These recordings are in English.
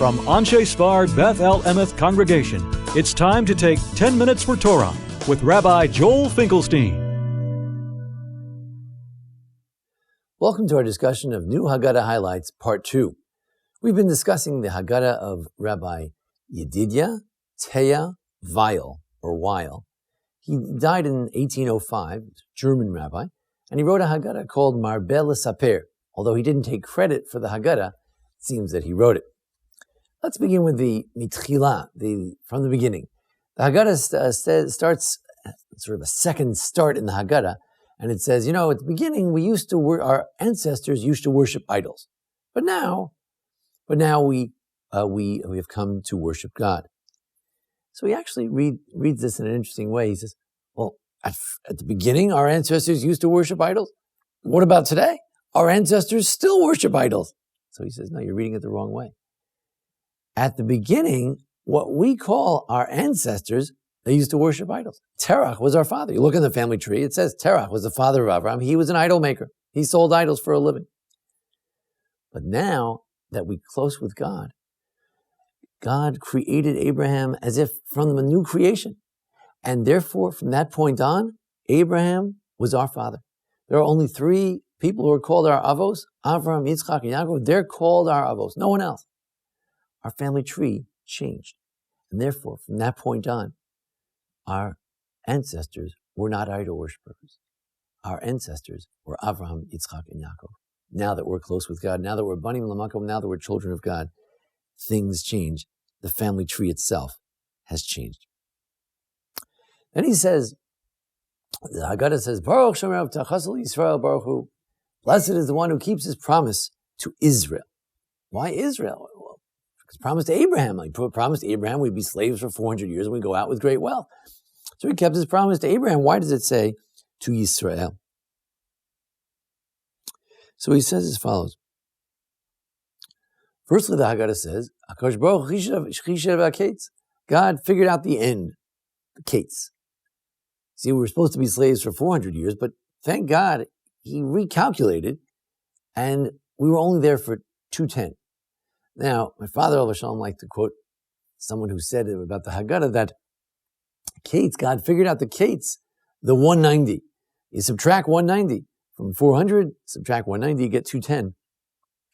From Anshei Sphard-Beth Emeth congregation, it's time to take 10 minutes for Torah with Rabbi Joel Finkelstein. Welcome to our discussion of New Haggadah Highlights, Part 2. We've been discussing the Haggadah of Rabbi Yedidia Teya Weil, or Weil. He died in 1805, German rabbi, and he wrote a Haggadah called Marbeh L'Saper. Although he didn't take credit for the Haggadah, it seems that he wrote it. Let's begin with the Mitchila, from the beginning. The Haggadah starts sort of a second start in the Haggadah, and it says, at the beginning our ancestors used to worship idols, but now we have come to worship God. So he actually reads this in an interesting way. He says, well, at the beginning, our ancestors used to worship idols. What about today? Our ancestors still worship idols. So he says, no, you're reading it the wrong way. At the beginning, what we call our ancestors, they used to worship idols. Terach was our father. You look in the family tree, it says Terach was the father of Abraham. He was an idol maker. He sold idols for a living. But now that we're close with God, God created Abraham as if from a new creation. And therefore, from that point on, Abraham was our father. There are only three people who are called our avos, Avraham, Yitzchak, and Yaakov. They're called our avos, no one else. Our family tree changed. And therefore, from that point on, our ancestors were not idol worshippers. Our ancestors were Avraham, Yitzchak, and Yaakov. Now that we're close with God, now that we're banim l'makom, now that we're children of God, things change. The family tree itself has changed. Then he says, the Haggadah says, Baruch Shomer Avtachas Yisrael Baruch Hu. Blessed is the one who keeps his promise to Israel. Why Israel? Well, because promise to Abraham. He promised Abraham we'd be slaves for 400 years and we'd go out with great wealth. So he kept his promise to Abraham. Why does it say to Yisrael? So he says as follows. Firstly, the Haggadah says, Akash Baruch Hu, God figured out the end, the kates. See, we were supposed to be slaves for 400 years, but thank God he recalculated, and we were only there for 210. Now, my father, Al Shalom, liked to quote someone who said about the Haggadah that kates, God figured out the kates, the 190. You subtract 190 from 400, subtract 190, you get 210.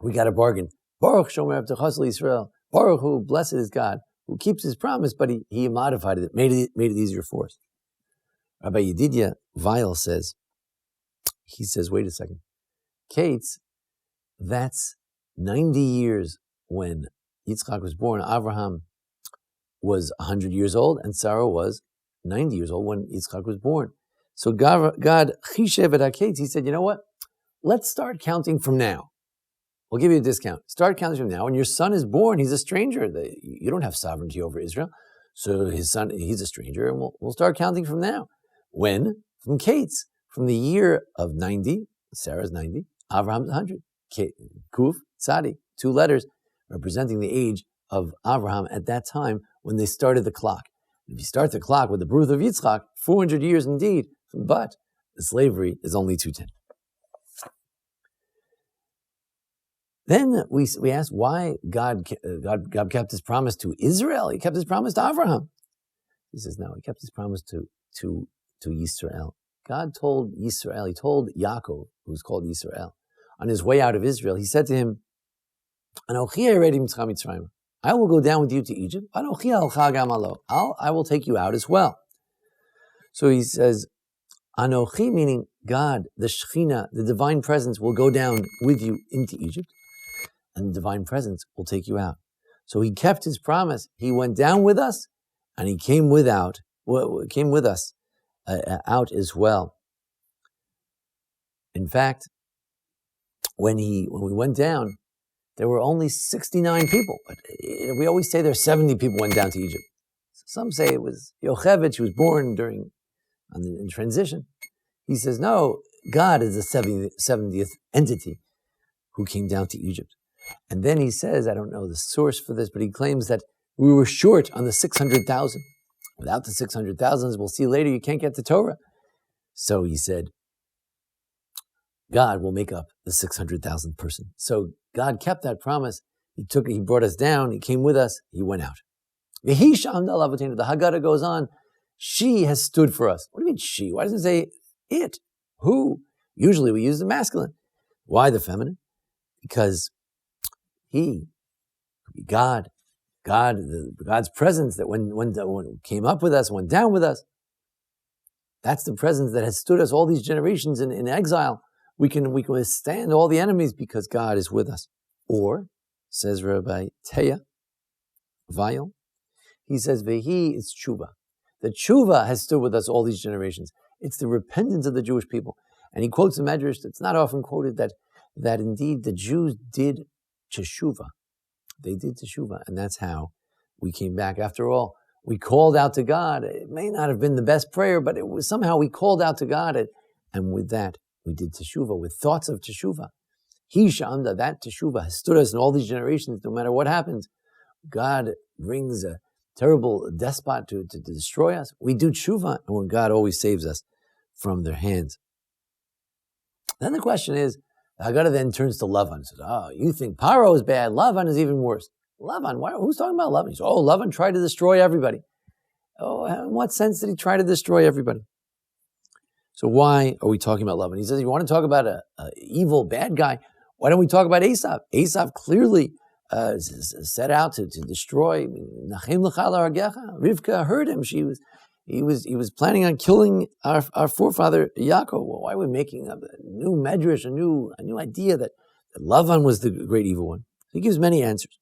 We got a bargain. Baruch Shomer Avtachas Yisrael. Baruch Hu, blessed is God, who keeps his promise, but he modified it, made it easier for us. Rabbi Yedidia Weil says, wait a second. Kates, that's 90 years when Yitzchak was born. Avraham was 100 years old, and Sarah was 90 years old when Yitzchak was born. So God chishev et haKates, he said, you know what? Let's start counting from now. We'll give you a discount. Start counting from now. When your son is born, he's a stranger. You don't have sovereignty over Israel. So his son, he's a stranger, and we'll start counting from now. When? From Kates. From the year of 90, Sarah's 90, Abraham's 100. Kuf, Tzadi, 2 letters representing the age of Abraham at that time when they started the clock. If you start the clock with the birth of Yitzchak, 400 years indeed, but the slavery is only 210. Then we ask why God kept his promise to Israel. He kept his promise to Abraham. He says, no, he kept his promise to Yisrael. God told Yisrael, he told Yaakov, who's called Yisrael, on his way out of Israel, he said to him, I will go down with you to Egypt. I will take you out as well. So he says, Anochi, meaning God, the Shekhinah, the divine presence will go down with you into Egypt, and the divine presence will take you out. So he kept his promise. He went down with us, and he came with us out as well. In fact, when we went down, there were only 69 people. But we always say there's 70 people went down to Egypt. Some say it was Yocheved, who was born in transition. He says, no, God is the 70th entity who came down to Egypt. And then he says, I don't know the source for this, but he claims that we were short on the 600,000. Without the 600,000, as we'll see later, you can't get the Torah. So he said, God will make up the 600,000 person. So God kept that promise. He brought us down, he came with us, he went out. The Haggadah goes on, she has stood for us. What do you mean she? Why doesn't it say it? Who? Usually we use the masculine. Why the feminine? Because he, God, God's presence that when came up with us, went down with us, that's the presence that has stood us all these generations in exile. We can withstand all the enemies because God is with us. Or, says Rabbi Teya, Vayel, he says, Vehi is tshuva. The tshuva has stood with us all these generations. It's the repentance of the Jewish people. And he quotes a medrash that's not often quoted, that indeed the Jews did teshuvah. They did teshuvah, and that's how we came back. After all, we called out to God. It may not have been the best prayer, but it was somehow we called out to God, and with that, we did teshuvah, with thoughts of teshuvah. He shamda, that teshuvah has stood us in all these generations, no matter what happens. God brings a terrible despot to destroy us. We do teshuvah, and when God always saves us from their hands. Then the question is, Haggadah then turns to Lavan and says, oh, you think Paro is bad, Lavan is even worse. Lavan, who's talking about Lavan? He says, oh, Lavan tried to destroy everybody. Oh, in what sense did he try to destroy everybody? So why are we talking about Lavan? He says, you want to talk about an evil, bad guy, why don't we talk about Esav? Esav clearly set out to destroy. Rivka heard him. He was planning on killing our forefather Yaakov. Well, why are we making a new medrash, a new idea that Lavan was the great evil one? He gives many answers.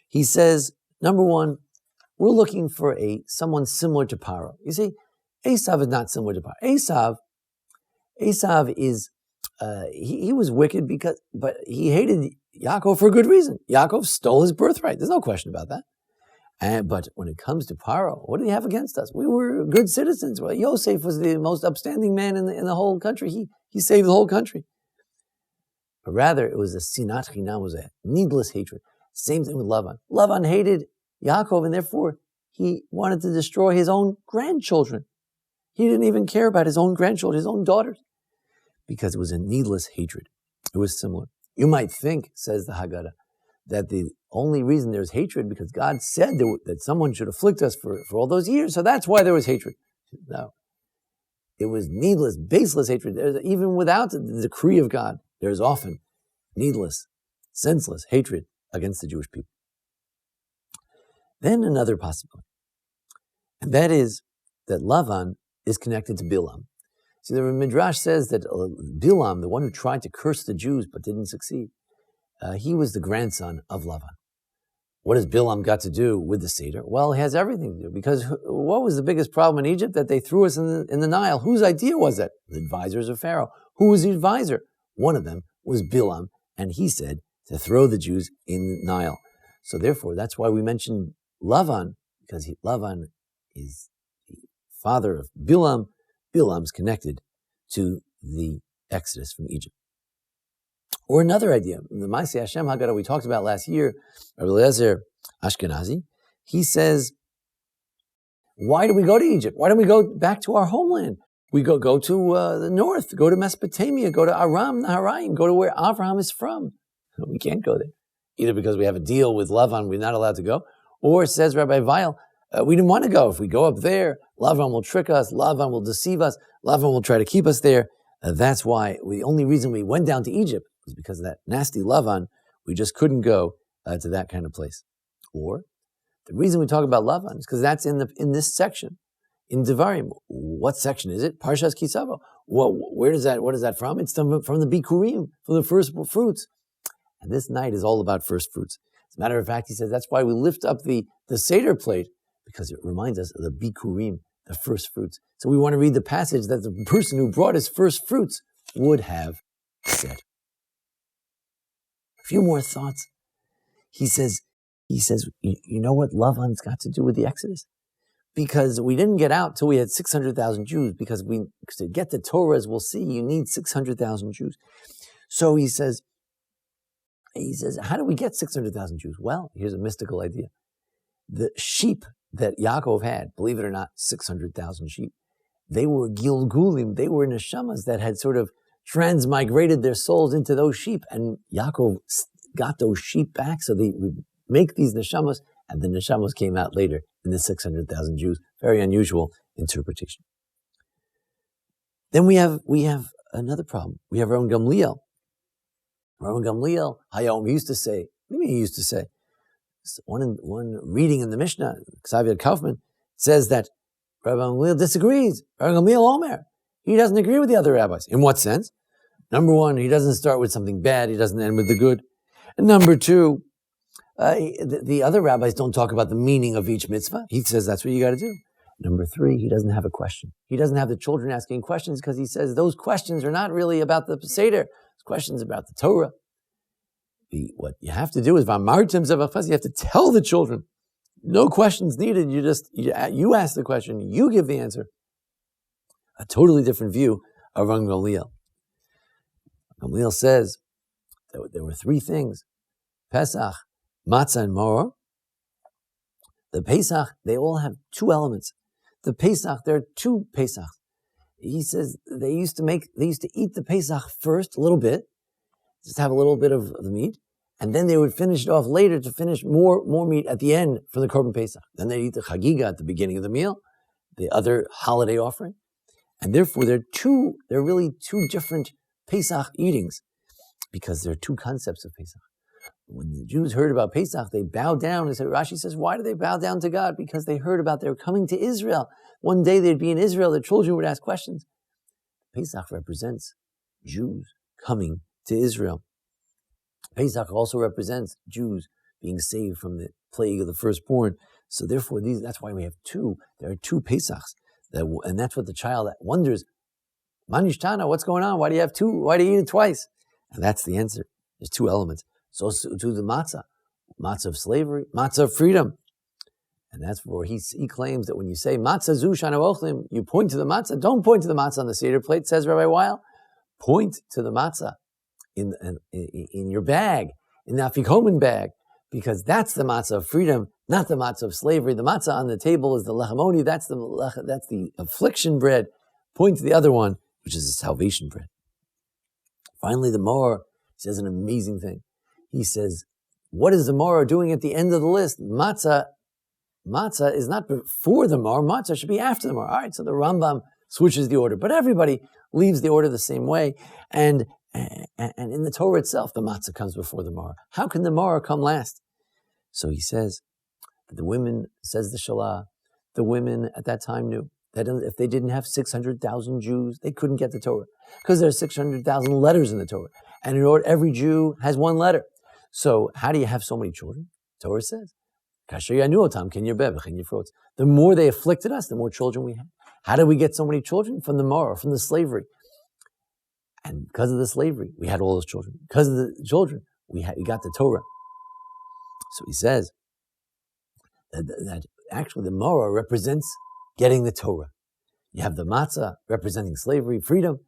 He says, number one, we're looking for someone similar to Paro. You see, Esav is not similar to Paro. Esav is he was wicked but he hated Yaakov for a good reason. Yaakov stole his birthright. There's no question about that. But when it comes to Paro, what did he have against us? We were good citizens. Well, Yosef was the most upstanding man in the whole country. He saved the whole country. But rather, it was a sinat chinam, was a needless hatred. Same thing with Lavan. Lavan hated Yaakov, and therefore he wanted to destroy his own grandchildren. He didn't even care about his own grandchildren, his own daughters, because it was a needless hatred. It was similar. You might think, says the Haggadah, that the only reason there's hatred because God said that someone should afflict us for all those years, so that's why there was hatred. No. It was needless, baseless hatred. Even without the decree of God, there's often needless, senseless hatred against the Jewish people. Then another possibility, and that is that Lavan is connected to Bilam. See, the Midrash says that Bilam, the one who tried to curse the Jews but didn't succeed, he was the grandson of Lavan. What has Bilam got to do with the Seder? Well, it has everything to do, because what was the biggest problem in Egypt? That they threw us in the Nile. Whose idea was that? The advisors of Pharaoh. Who was the advisor? One of them was Bilam, and he said to throw the Jews in the Nile. So therefore, that's why we mentioned Lavan, because Lavan is the father of Bilam. Bilam's connected to the Exodus from Egypt. Or another idea, the Maaseh Hashem Haggadah we talked about last year, Rabbi Eliezer Ashkenazi, he says, why do we go to Egypt? Why don't we go back to our homeland? We go to the north, go to Mesopotamia, go to Aram Naharaim, go to where Abraham is from. We can't go there, either because we have a deal with Lavan, we're not allowed to go, or, says Rabbi Vayel, we didn't want to go. If we go up there, Lavan will trick us, Lavan will deceive us, Lavan will try to keep us there. That's why the only reason we went down to Egypt was because of that nasty Lavan. We just couldn't go to that kind of place. Or the reason we talk about Lavan is because that's in this section, in Devarim. What section is it? Parshas Kisavo. What is that from? It's from the Bikurim, from the first fruits. And this night is all about first fruits. As a matter of fact, he says that's why we lift up the Seder plate, because it reminds us of the Bikurim, the first fruits. So we want to read the passage that the person who brought his first fruits would have said. A few more thoughts. He says, you know what Lavan's got to do with the Exodus? Because we didn't get out till we had 600,000 Jews, because to get the Torah, as we'll see, you need 600,000 Jews. So he says, how do we get 600,000 Jews? Well, here's a mystical idea. The sheep that Yaakov had, believe it or not, 600,000 sheep, they were Gilgulim, they were neshamas that had sort of transmigrated their souls into those sheep. And Yaakov got those sheep back so they would make these neshamos, and the neshamos came out later in the 600,000 Jews. Very unusual interpretation. Then we have another problem. We have Rabbi Gamliel. Rabbi Gamliel, Hayom used to say, what do you mean he used to say? One reading in the Mishnah, Xavier Kaufman, says that Rabbi Gamliel disagrees. Rabbi Gamliel Omer, he doesn't agree with the other rabbis. In what sense? Number one, he doesn't start with something bad. He doesn't end with the good. And number two, the other rabbis don't talk about the meaning of each mitzvah. He says that's what you got to do. Number three, he doesn't have a question. He doesn't have the children asking questions because he says those questions are not really about the Seder. It's questions about the Torah. What you have to do is, you have to tell the children. No questions needed. You ask the question, you give the answer. A totally different view of Rabbi Gamliel. Gamliel says that there were three things: Pesach, Matzah, and Maror. The Pesach, they all have two elements. The Pesach, there are two Pesachs. He says they used to eat the Pesach first, a little bit, just have a little bit of the meat, and then they would finish it off later to finish more meat at the end for the Korban Pesach. Then they'd eat the Haggadah at the beginning of the meal, the other holiday offering. And therefore, there are really two different Pesach eatings, because there are two concepts of Pesach. When the Jews heard about Pesach, they bowed down. Rashi says, why do they bow down to God? Because they heard about their coming to Israel. One day they'd be in Israel, their children would ask questions. Pesach represents Jews coming to Israel. Pesach also represents Jews being saved from the plague of the firstborn. So therefore, that's why we have two. There are two Pesachs. And that's what the child wonders, Manishtana, what's going on? Why do you have two? Why do you eat it twice? And that's the answer. There's two elements. So to the matzah of slavery, matzah of freedom. And that's where he claims that when you say matzah zu shana ochlim, you point to the matzah. Don't point to the matzah on the Seder plate, says Rabbi Weil. Point to the matzah in your bag, in the afikomen bag, because that's the matzah of freedom, not the matzah of slavery. The matzah on the table is the lechamoni, that's the affliction bread. Point to the other one, which is the salvation bread. Finally, the Maor says an amazing thing. He says, what is the Maor doing at the end of the list? Matzah is not before the Maor. Matzah should be after the Maor. All right, so the Rambam switches the order, but everybody leaves the order the same way. And in the Torah itself, the matzah comes before the Maor. How can the Maor come last? So he says that the women, says the Shalah, the women at that time knew that if they didn't have 600,000 Jews, they couldn't get the Torah, because there are 600,000 letters in the Torah. And in order, every Jew has one letter. So how do you have so many children? The Torah says, the more they afflicted us, the more children we had. How did we get so many children? From the Maor, from the slavery. And because of the slavery, we had all those children. Because of the children, we got the Torah. So he says that actually the Maor represents getting the Torah. You have the matzah representing slavery, freedom,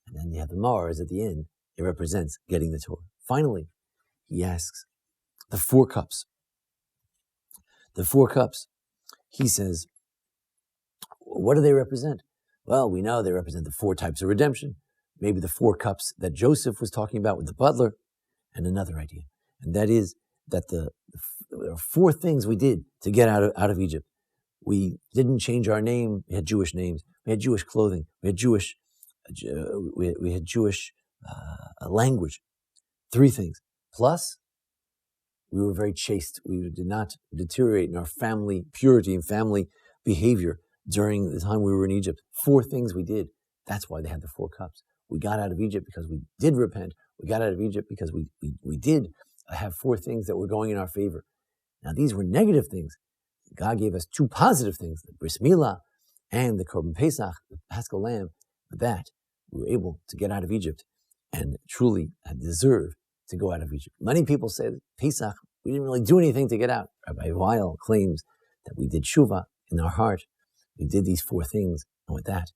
and then you have the Maor at the end. It represents getting the Torah. Finally, he asks the 4 cups. The 4 cups, he says, what do they represent? Well, we know they represent the 4 types of redemption. Maybe the 4 cups that Joseph was talking about with the butler, and another idea. And that is that there are 4 things we did to get out of Egypt. We didn't change our name. We had Jewish names. We had Jewish clothing. We had Jewish language. 3 things. Plus, we were very chaste. We did not deteriorate in our family purity and family behavior during the time we were in Egypt. 4 things we did. That's why they had the 4 cups. We got out of Egypt because we did repent. We got out of Egypt because we did have 4 things that were going in our favor. Now, these were negative things. God gave us 2 positive things, the Bris Milah and the Korban Pesach, the Paschal Lamb. With that, we were able to get out of Egypt and truly deserve to go out of Egypt. Many people say that Pesach, we didn't really do anything to get out. Rabbi Weil claims that we did Shuvah in our heart. We did these 4 things, and with that,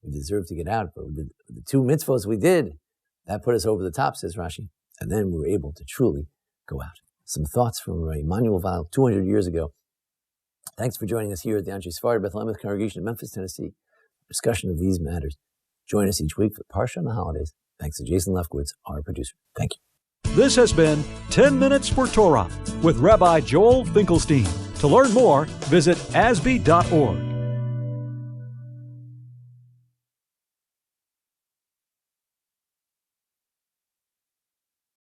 we deserve to get out. But with the 2 mitzvahs we did, that put us over the top, says Rashi. And then we were able to truly go out. Some thoughts from Emmanuel Weil 200 years ago. Thanks for joining us here at the Anshei Sphard-Beth Emeth congregation in Memphis, Tennessee. Discussion of these matters. Join us each week for Parsha on the holidays. Thanks to Jason Lefkowitz, our producer. Thank you. This has been 10 Minutes for Torah with Rabbi Joel Finkelstein. To learn more, visit asb.org.